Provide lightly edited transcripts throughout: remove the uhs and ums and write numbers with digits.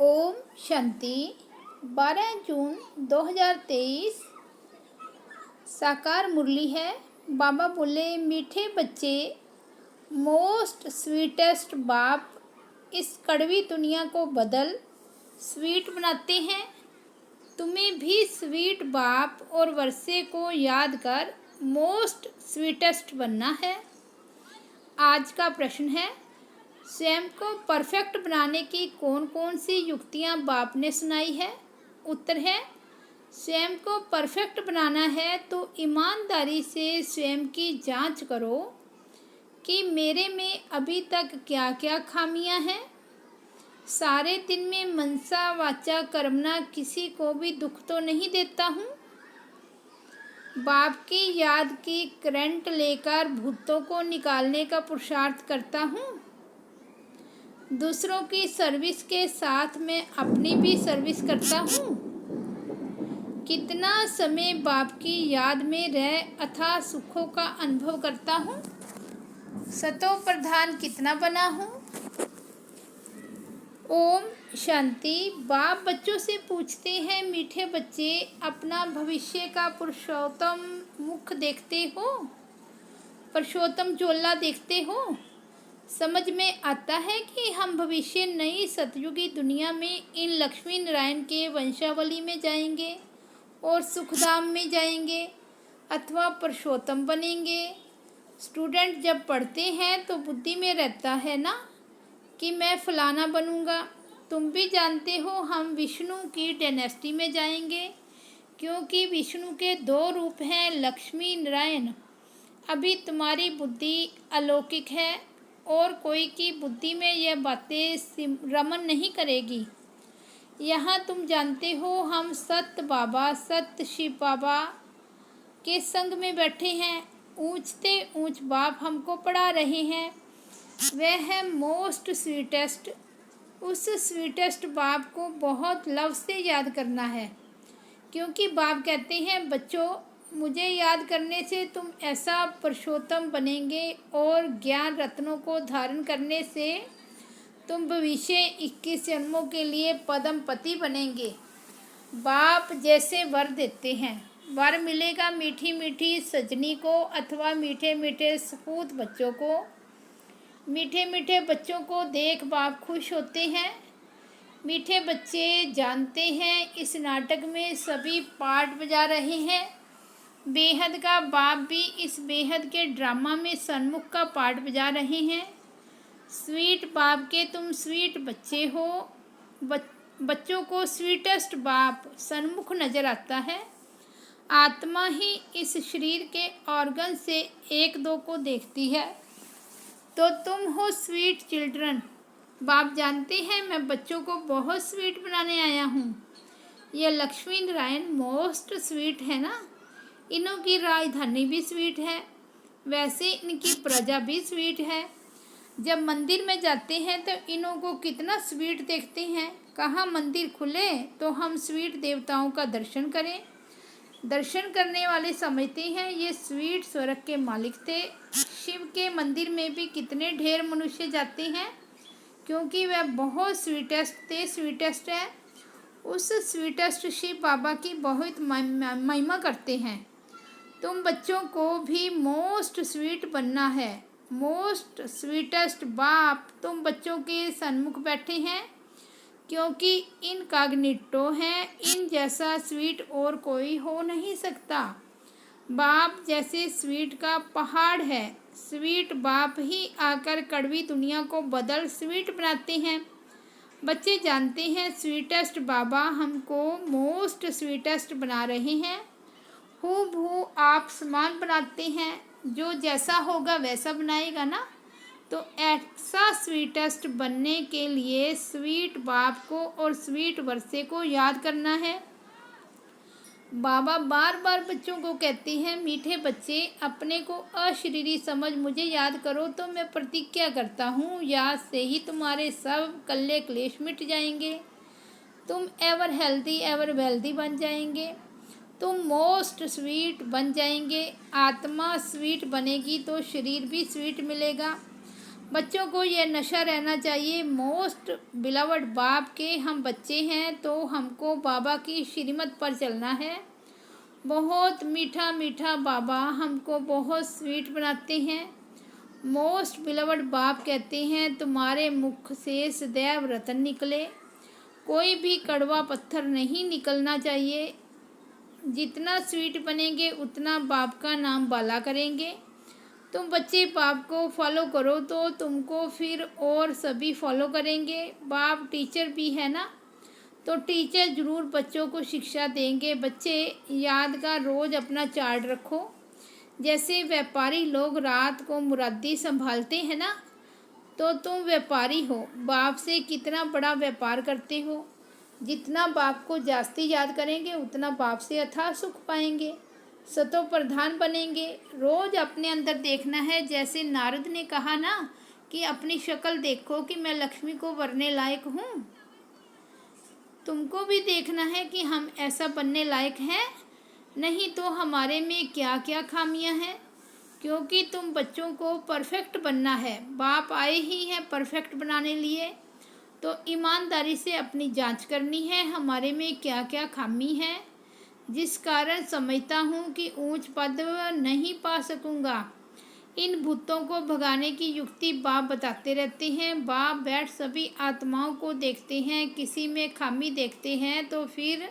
ओम शांति। 12 जून 2023 साकार मुरली है। बाबा बोले, मीठे बच्चे, मोस्ट स्वीटेस्ट बाप इस कड़वी दुनिया को बदल स्वीट बनाते हैं। तुम्हें भी स्वीट बाप और वर्षे को याद कर मोस्ट स्वीटेस्ट बनना है। आज का प्रश्न है, स्वयं को परफेक्ट बनाने की कौन कौन सी युक्तियां बाप ने सुनाई है। उत्तर है, स्वयं को परफेक्ट बनाना है तो ईमानदारी से स्वयं की जांच करो कि मेरे में अभी तक क्या क्या खामियां हैं। सारे दिन में मनसा वाचा कर्मणा किसी को भी दुख तो नहीं देता हूँ। बाप की याद की करंट लेकर भूतों को निकालने का पुरुषार्थ करता हूँ। दूसरों की सर्विस के साथ मैं अपनी भी सर्विस करता हूँ। कितना समय बाप की याद में रह अथाह सुखों का अनुभव करता हूँ। सतो प्रधान कितना बना हूँ। ओम शांति। बाप बच्चों से पूछते हैं, मीठे बच्चे, अपना भविष्य का पुरुषोत्तम मुख देखते हो, पुरुषोत्तम चोला देखते हो। समझ में आता है कि हम भविष्य नई सतयुगी दुनिया में इन लक्ष्मी नारायण के वंशावली में जाएंगे और सुखधाम में जाएंगे अथवा पुरुषोत्तम बनेंगे। स्टूडेंट जब पढ़ते हैं तो बुद्धि में रहता है ना कि मैं फलाना बनूंगा। तुम भी जानते हो हम विष्णु की डायनेस्टी में जाएंगे, क्योंकि विष्णु के 2 रूप हैं, लक्ष्मी नारायण। अभी तुम्हारी बुद्धि अलौकिक है और कोई की बुद्धि में यह बातें रमन नहीं करेगी। यहाँ तुम जानते हो हम सत्य बाबा, सत्य शिव बाबा के संग में बैठे हैं। ऊंचते ऊंच बाप हमको पढ़ा रहे हैं। वह है मोस्ट स्वीटेस्ट। उस स्वीटेस्ट बाप को बहुत लव से याद करना है, क्योंकि बाप कहते हैं, बच्चों, मुझे याद करने से तुम ऐसा पुरुषोत्तम बनेंगे और ज्ञान रत्नों को धारण करने से तुम भविष्य 21 जन्मों के लिए पद्मपति बनेंगे। बाप जैसे वर देते हैं, वर मिलेगा मीठी मीठी सजनी को अथवा मीठे मीठे सपूत बच्चों को। मीठे मीठे बच्चों को देख बाप खुश होते हैं। मीठे बच्चे जानते हैं इस नाटक में सभी पार्ट बजा रहे हैं। बेहद का बाप भी इस बेहद के ड्रामा में सन्मुख का पार्ट बजा रहे हैं। स्वीट बाप के तुम स्वीट बच्चे हो। बच्चों को स्वीटेस्ट बाप सन्मुख नज़र आता है। आत्मा ही इस शरीर के ऑर्गन से 1-2 को देखती है, तो तुम हो स्वीट चिल्ड्रन। बाप जानते हैं मैं बच्चों को बहुत स्वीट बनाने आया हूँ। यह लक्ष्मी नारायण मोस्ट स्वीट है ना। इनों की राजधानी भी स्वीट है, वैसे इनकी प्रजा भी स्वीट है। जब मंदिर में जाते हैं तो इनों को कितना स्वीट देखते हैं। कहाँ मंदिर खुले तो हम स्वीट देवताओं का दर्शन करें। दर्शन करने वाले समझते हैं ये स्वीट स्वर्ग के मालिक थे। शिव के मंदिर में भी कितने ढेर मनुष्य जाते हैं, क्योंकि वह बहुत स्वीटेस्ट थे, स्वीटेस्ट है। उस स्वीटेस्ट शिव बाबा की बहुत महिमा करते हैं। तुम बच्चों को भी मोस्ट स्वीट बनना है। मोस्ट स्वीटेस्ट बाप तुम बच्चों के सन्मुख बैठे हैं, क्योंकि इनकॉग्निटो हैं। इन जैसा स्वीट और कोई हो नहीं सकता। बाप जैसे स्वीट का पहाड़ है। स्वीट बाप ही आकर कड़वी दुनिया को बदल स्वीट बनाते हैं। बच्चे जानते हैं स्वीटेस्ट बाबा हमको मोस्ट स्वीटेस्ट बना रहे हैं। हूबहू आप समान बनाते हैं, जो जैसा होगा वैसा बनाएगा ना। तो ऐसा स्वीटेस्ट बनने के लिए स्वीट बाप को और स्वीट वर्षे को याद करना है। बाबा बार बार बच्चों को कहते हैं, मीठे बच्चे, अपने को अशरीरी समझ मुझे याद करो तो मैं प्रतिज्ञा करता हूँ, याद से ही तुम्हारे सब कल्ले क्लेश मिट जाएंगे। तुम एवर हेल्दी एवर वेल्दी बन जाएंगे। तुम मोस्ट स्वीट बन जाएंगे। आत्मा स्वीट बनेगी तो शरीर भी स्वीट मिलेगा। बच्चों को यह नशा रहना चाहिए मोस्ट बिलवड बाप के हम बच्चे हैं तो हमको बाबा की श्रीमत पर चलना है। बहुत मीठा मीठा बाबा हमको बहुत स्वीट बनाते हैं। मोस्ट बिलवड बाप कहते हैं तुम्हारे मुख से सदैव रतन निकले, कोई भी कड़वा पत्थर नहीं निकलना चाहिए। जितना स्वीट बनेंगे उतना बाप का नाम बाला करेंगे। तुम बच्चे बाप को फॉलो करो तो तुमको फिर और सभी फॉलो करेंगे। बाप टीचर भी है ना, तो टीचर ज़रूर बच्चों को शिक्षा देंगे। बच्चे याद का रोज़ अपना चार्ट रखो। जैसे व्यापारी लोग रात को मुरादी संभालते हैं ना, तो तुम व्यापारी हो, बाप से कितना बड़ा व्यापार करते हो। जितना बाप को जास्ती याद करेंगे उतना बाप से अथाह सुख पाएंगे, सतो प्रधान बनेंगे। रोज़ अपने अंदर देखना है। जैसे नारद ने कहा ना कि अपनी शक्ल देखो कि मैं लक्ष्मी को वरने लायक हूँ, तुमको भी देखना है कि हम ऐसा बनने लायक हैं, नहीं तो हमारे में क्या क्या खामियां हैं। क्योंकि तुम बच्चों को परफेक्ट बनना है, बाप आए ही हैं परफेक्ट बनाने लिए। तो ईमानदारी से अपनी जांच करनी है हमारे में क्या क्या खामी है, जिस कारण समझता हूँ कि ऊंच पद नहीं पा सकूँगा। इन भूतों को भगाने की युक्ति बाप बताते रहते हैं। बाप बैठ सभी आत्माओं को देखते हैं, किसी में खामी देखते हैं तो फिर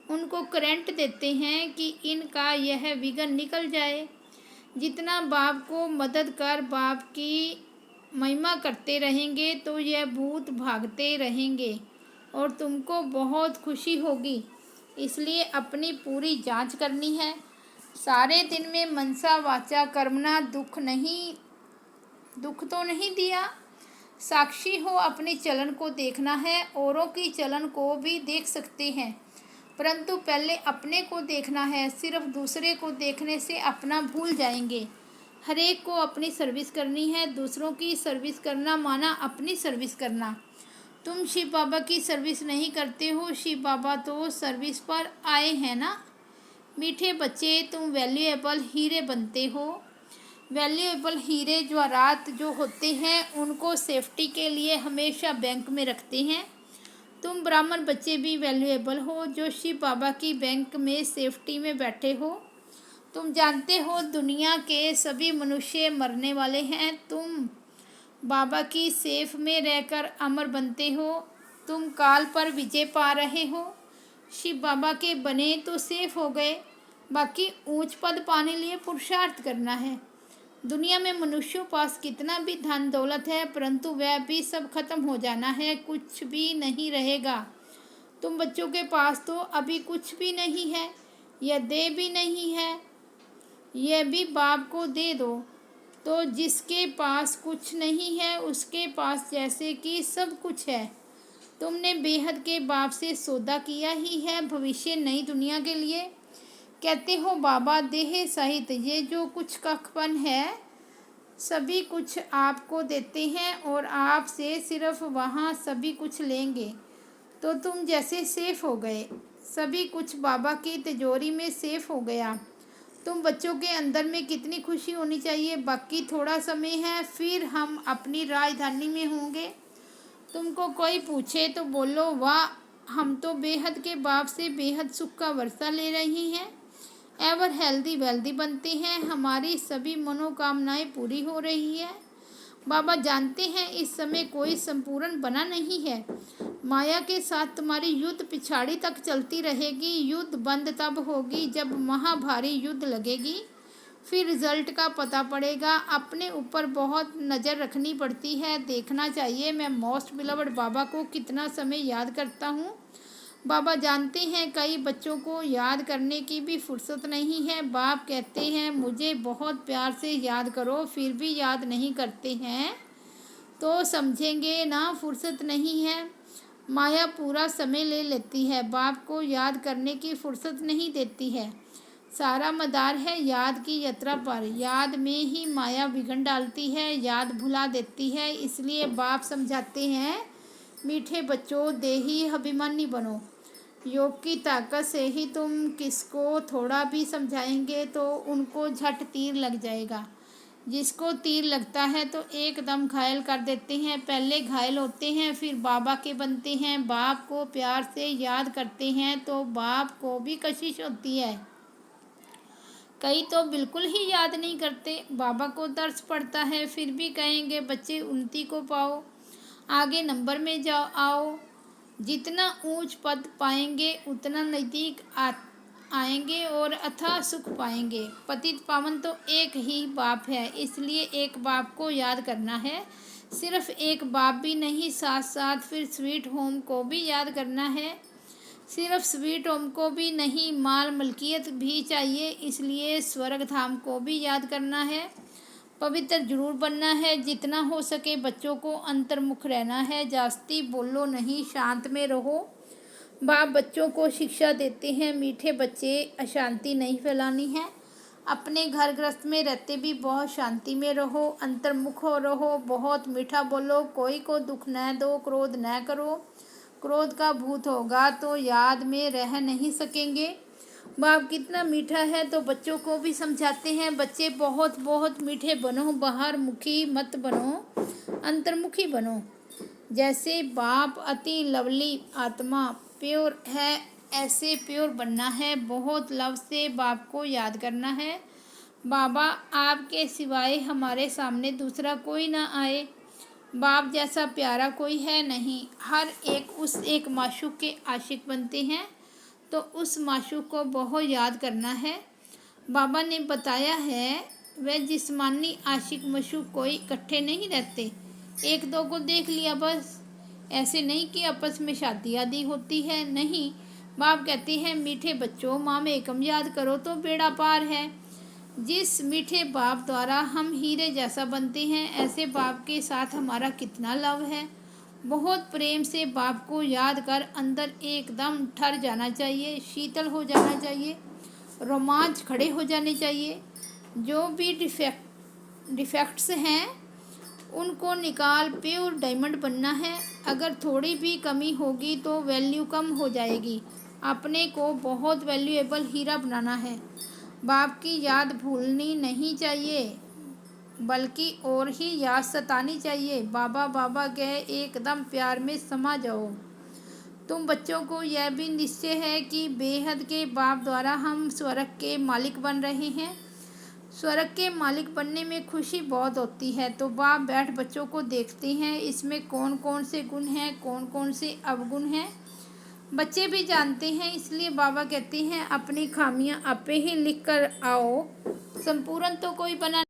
उनको करंट देते हैं कि इनका यह विघ्न निकल जाए। जितना बाप को मदद कर बाप की महिमा करते रहेंगे तो यह भूत भागते रहेंगे और तुमको बहुत खुशी होगी। इसलिए अपनी पूरी जांच करनी है। सारे दिन में मनसा वाचा कर्मणा दुख तो नहीं दिया। साक्षी हो, अपने चलन को देखना है। औरों की चलन को भी देख सकते हैं, परंतु पहले अपने को देखना है। सिर्फ दूसरे को देखने से अपना भूल जाएंगे। हर एक को अपनी सर्विस करनी है। दूसरों की सर्विस करना माना अपनी सर्विस करना। तुम शिव बाबा की सर्विस नहीं करते हो, शिव बाबा तो सर्विस पर आए हैं ना। मीठे बच्चे, तुम वैल्यूएबल हीरे बनते हो। वैल्यूएबल हीरे जवाहरात जो होते हैं उनको सेफ्टी के लिए हमेशा बैंक में रखते हैं। तुम ब्राह्मण बच्चे भी वैल्यूएबल हो जो शिव बाबा की बैंक में सेफ्टी में बैठे हो। तुम जानते हो दुनिया के सभी मनुष्य मरने वाले हैं, तुम बाबा की सेफ में रहकर अमर बनते हो। तुम काल पर विजय पा रहे हो। शिव बाबा के बने तो सेफ हो गए, बाकी ऊंच पद पाने लिए पुरुषार्थ करना है। दुनिया में मनुष्यों पास कितना भी धन दौलत है, परंतु वह भी सब खत्म हो जाना है, कुछ भी नहीं रहेगा। तुम बच्चों के पास तो अभी कुछ भी नहीं है, यह दे भी नहीं है, यह भी बाप को दे दो। तो जिसके पास कुछ नहीं है उसके पास जैसे कि सब कुछ है। तुमने बेहद के बाप से सौदा किया ही है भविष्य नई दुनिया के लिए। कहते हो बाबा देह सहित ये जो कुछ कखपन है सभी कुछ आपको देते हैं और आपसे सिर्फ वहाँ सभी कुछ लेंगे। तो तुम जैसे सेफ हो गए, सभी कुछ बाबा की तिजोरी में सेफ हो गया। तुम बच्चों के अंदर में कितनी खुशी होनी चाहिए। बाकी थोड़ा समय है, फिर हम अपनी राजधानी में होंगे। तुमको कोई पूछे तो बोलो वाह, हम तो बेहद के बाप से बेहद सुख का वर्षा ले रही हैं। एवर हेल्दी वेल्दी बनते हैं, हमारी सभी मनोकामनाएं पूरी हो रही है। बाबा जानते हैं इस समय कोई संपूर्ण बना नहीं है। माया के साथ तुम्हारी युद्ध पिछाड़ी तक चलती रहेगी। युद्ध बंद तब होगी जब महाभारी युद्ध लगेगी, फिर रिजल्ट का पता पड़ेगा। अपने ऊपर बहुत नज़र रखनी पड़ती है, देखना चाहिए मैं मोस्ट बिलवड बाबा को कितना समय याद करता हूँ। बाबा जानते हैं कई बच्चों को याद करने की भी फुर्सत नहीं है। बाप कहते हैं मुझे बहुत प्यार से याद करो, फिर भी याद नहीं करते हैं तो समझेंगे ना फुर्सत नहीं है। माया पूरा समय ले लेती है, बाप को याद करने की फुर्सत नहीं देती है। सारा मदार है याद की यात्रा पर, याद में ही माया बिगड़ डालती है, याद भुला देती है। इसलिए बाप समझाते हैं मीठे बच्चों देही अभिमानी बनो। योग की ताकत से ही तुम किसको थोड़ा भी समझाएंगे तो उनको झट तीर लग जाएगा। जिसको तीर लगता है तो एकदम घायल कर देते हैं। पहले घायल होते हैं फिर बाबा के बनते हैं। बाप को प्यार से याद करते हैं तो बाप को भी कशिश होती है। कई तो बिल्कुल ही याद नहीं करते। बाबा को तरस पड़ता है फिर भी कहेंगे बच्चे उन्नति को पाओ, आगे नंबर में जाओ आओ। जितना ऊंच पद पाएंगे उतना नज़दीक आएंगे और अथाह सुख पाएंगे। पतित पावन तो एक ही बाप है, इसलिए एक बाप को याद करना है। सिर्फ एक बाप भी नहीं, साथ साथ फिर स्वीट होम को भी याद करना है। सिर्फ स्वीट होम को भी नहीं, माल मलकियत भी चाहिए, इसलिए स्वर्ग धाम को भी याद करना है। पवित्र जरूर बनना है। जितना हो सके बच्चों को अंतर्मुख रहना है। जास्ती बोलो नहीं, शांत में रहो। बाप बच्चों को शिक्षा देते हैं, मीठे बच्चे, अशांति नहीं फैलानी है। अपने घर गृहस्थ में रहते भी बहुत शांति में रहो, अंतर्मुख हो रहो, बहुत मीठा बोलो, कोई को दुख न दो, क्रोध न करो। क्रोध का भूत होगा तो याद में रह नहीं सकेंगे। बाप कितना मीठा है तो बच्चों को भी समझाते हैं, बच्चे बहुत बहुत मीठे बनो, बाहर मुखी मत बनो, अंतर्मुखी बनो। जैसे बाप अति लवली आत्मा प्योर है, ऐसे प्योर बनना है। बहुत लव से बाप को याद करना है। बाबा आपके सिवाय हमारे सामने दूसरा कोई ना आए। बाप जैसा प्यारा कोई है नहीं। हर एक उस एक माशूक के आशिक बनते हैं तो उस माशूक को बहुत याद करना है। बाबा ने बताया है वह जिस्मानी आशिक मशूक कोई इकट्ठे नहीं रहते, एक दो को देख लिया बस। ऐसे नहीं कि आपस में शादी आदि होती है, नहीं। बाप कहते हैं मीठे बच्चों, माँ में एकम याद करो तो बेड़ा पार है। जिस मीठे बाप द्वारा हम हीरे जैसा बनते हैं, ऐसे बाप के साथ हमारा कितना लव है। बहुत प्रेम से बाप को याद कर अंदर एकदम ठर जाना चाहिए, शीतल हो जाना चाहिए, रोमांच खड़े हो जाने चाहिए। जो भी डिफेक्ट्स हैं उनको निकाल प्योर डायमंड बनना है। अगर थोड़ी भी कमी होगी तो वैल्यू कम हो जाएगी। अपने को बहुत वैल्यूएबल हीरा बनाना है। बाप की याद भूलनी नहीं चाहिए, बल्कि और ही याद सतानी चाहिए। बाबा बाबा कहे एकदम प्यार में समा जाओ। तुम बच्चों को यह भी निश्चय है कि बेहद के बाप द्वारा हम स्वर्ग के मालिक बन रहे हैं। स्वर्ग के मालिक बनने में खुशी बहुत होती है। तो बाप बैठ बच्चों को देखते हैं, इसमें कौन कौन से गुण हैं, कौन कौन से अवगुण हैं। बच्चे भी जानते हैं, इसलिए बाबा कहते हैं अपनी खामियां आपे ही लिख कर आओ। संपूर्ण तो कोई बना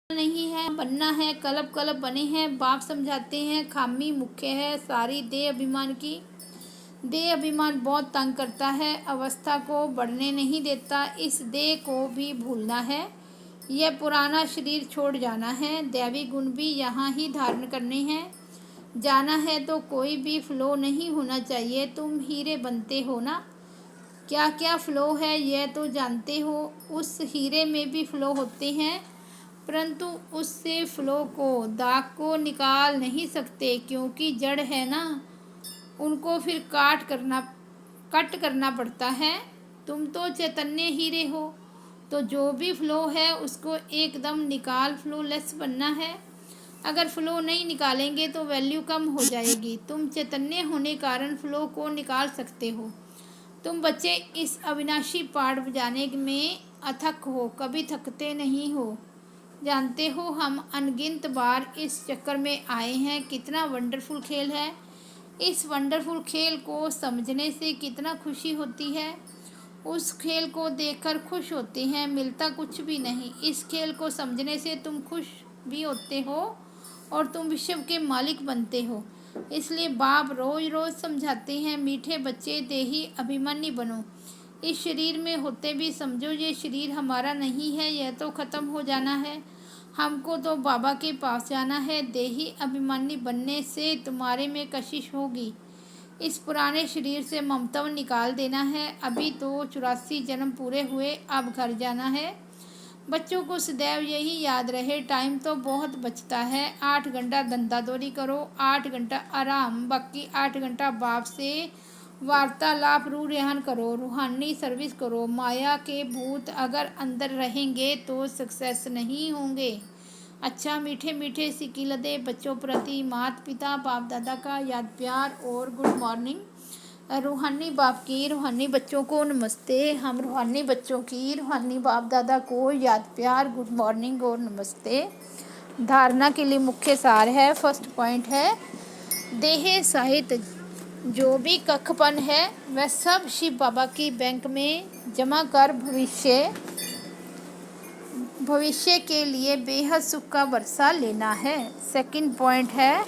नहीं है, बनना है। कलब कलब बने हैं। बाप समझाते हैं खामी मुख्य है सारी देह अभिमान की। देह अभिमान बहुत तंग करता है, अवस्था को बढ़ने नहीं देता। इस देह को भी भूलना है, यह पुराना शरीर छोड़ जाना है। दैवी गुण भी यहाँ ही धारण करने हैं। जाना है तो कोई भी फ्लो नहीं होना चाहिए। तुम हीरे बनते हो ना, क्या क्या फ्लो है यह तो जानते हो। उस हीरे में भी फ्लो होते हैं, परंतु उससे फ्लो को, दाग को निकाल नहीं सकते, क्योंकि जड़ है ना, उनको फिर कट करना पड़ता है। तुम तो चैतन्य हीरे हो, तो जो भी फ्लो है उसको एकदम निकाल, फ्लो लेस बनना है। अगर फ्लो नहीं निकालेंगे तो वैल्यू कम हो जाएगी। तुम चैतन्य होने कारण फ्लो को निकाल सकते हो। तुम बच्चे इस अविनाशी पाठ बजाने में अथक हो, कभी थकते नहीं हो। जानते हो हम अनगिनत बार इस चक्कर में आए हैं। कितना वंडरफुल खेल है। इस वंडरफुल खेल को समझने से कितना खुशी होती है। उस खेल को देखकर खुश होते हैं, मिलता कुछ भी नहीं। इस खेल को समझने से तुम खुश भी होते हो और तुम विश्व के मालिक बनते हो। इसलिए बाप रोज रोज समझाते हैं, मीठे बच्चे देही अभिमानी बनो। इस शरीर में होते भी समझो ये शरीर हमारा नहीं है, यह तो ख़त्म हो जाना है। हमको तो बाबा के पास जाना है। देही अभिमानी बनने से तुम्हारे में कशिश होगी। इस पुराने शरीर से ममता निकाल देना है। अभी तो 84 जन्म पूरे हुए, अब घर जाना है। बच्चों को सदैव यही याद रहे, टाइम तो बहुत बचता है। 8 घंटा धंधादौरी करो, 8 घंटा आराम, बाकी 8 घंटा बाप से वार्तालाप, रूह रेहान करो, रूहानी सर्विस करो। माया के भूत अगर अंदर रहेंगे तो सक्सेस नहीं होंगे। अच्छा, मीठे मीठे सिकिलदे बच्चों प्रति माता पिता बाप दादा का याद प्यार और गुड मॉर्निंग। रूहानी बाप की रूहानी बच्चों को नमस्ते। हम रूहानी बच्चों की रूहानी बाप दादा को याद प्यार, गुड मॉर्निंग और नमस्ते। धारणा के लिए मुख्य सार है। फर्स्ट पॉइंट है, देह साहित्य जो भी कखपन है वह सब शिव बाबा की बैंक में जमा कर भविष्य के लिए बेहद सुख का वर्षा लेना है। सेकंड पॉइंट है,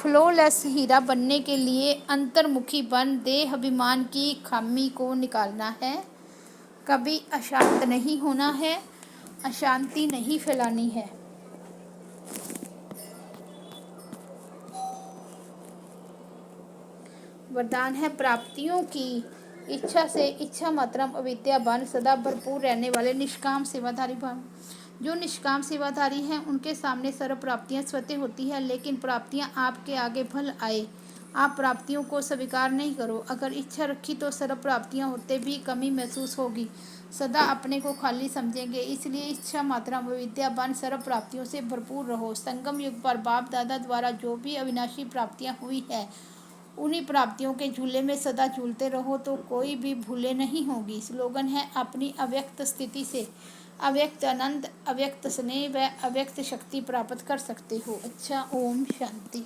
फ्लॉलेस हीरा बनने के लिए अंतर्मुखी बन देह अभिमान की खामी को निकालना है। कभी अशांत नहीं होना है, अशांति नहीं फैलानी है। वरदान है, प्राप्तियों की इच्छा से इच्छा मात्रम अविद्या बन सदा भरपूर रहने वाले निष्काम सेवाधारी बन। जो निष्काम सेवाधारी हैं उनके सामने सर्व प्राप्तियां स्वतः होती है, लेकिन प्राप्तियां आपके आगे भल आए आप प्राप्तियों को स्वीकार नहीं करो। अगर इच्छा रखी तो सर्व प्राप्तियां होते भी कमी महसूस होगी, सदा अपने को खाली समझेंगे। इसलिए इच्छा मात्रा विद्या बन सर्व प्राप्तियों से भरपूर रहो। संगम युग पर बाप दादा द्वारा जो भी अविनाशी प्राप्तियां हुई है उन्हीं प्राप्तियों के झूले में सदा झूलते रहो तो कोई भी भूले नहीं होगी। स्लोगन है, अपनी अव्यक्त स्थिति से अव्यक्त आनंद, अव्यक्त स्नेह व अव्यक्त शक्ति प्राप्त कर सकते हो। अच्छा, ओम शांति।